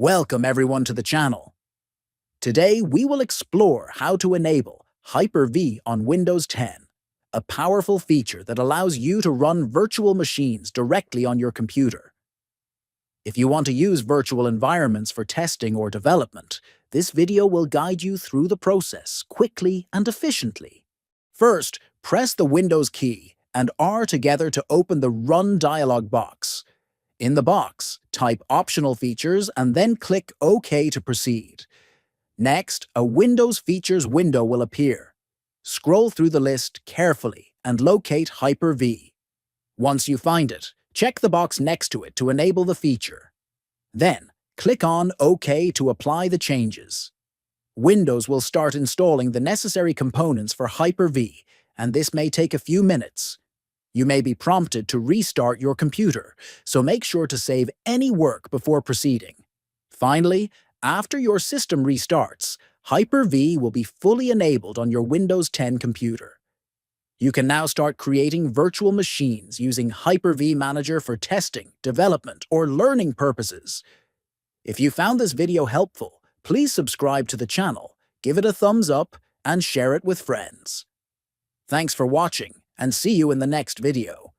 Welcome everyone to the channel. Today we will explore how to enable Hyper-V on Windows 10, a powerful feature that allows you to run virtual machines directly on your computer. If you want to use virtual environments for testing or development, this video will guide you through the process quickly and efficiently. First, press the Windows key and R together to open the Run dialog box. In the box, type Optional Features and then click OK to proceed. Next, a Windows Features window will appear. Scroll through the list carefully and locate Hyper-V. Once you find it, check the box next to it to enable the feature. Then, click on OK to apply the changes. Windows will start installing the necessary components for Hyper-V, and this may take a few minutes. You may be prompted to restart your computer, so make sure to save any work before proceeding. Finally, after your system restarts, Hyper-V will be fully enabled on your Windows 10 computer. You can now start creating virtual machines using Hyper-V Manager for testing, development, or learning purposes. If you found this video helpful, please subscribe to the channel, give it a thumbs up, and share it with friends. Thanks for watching, and see you in the next video.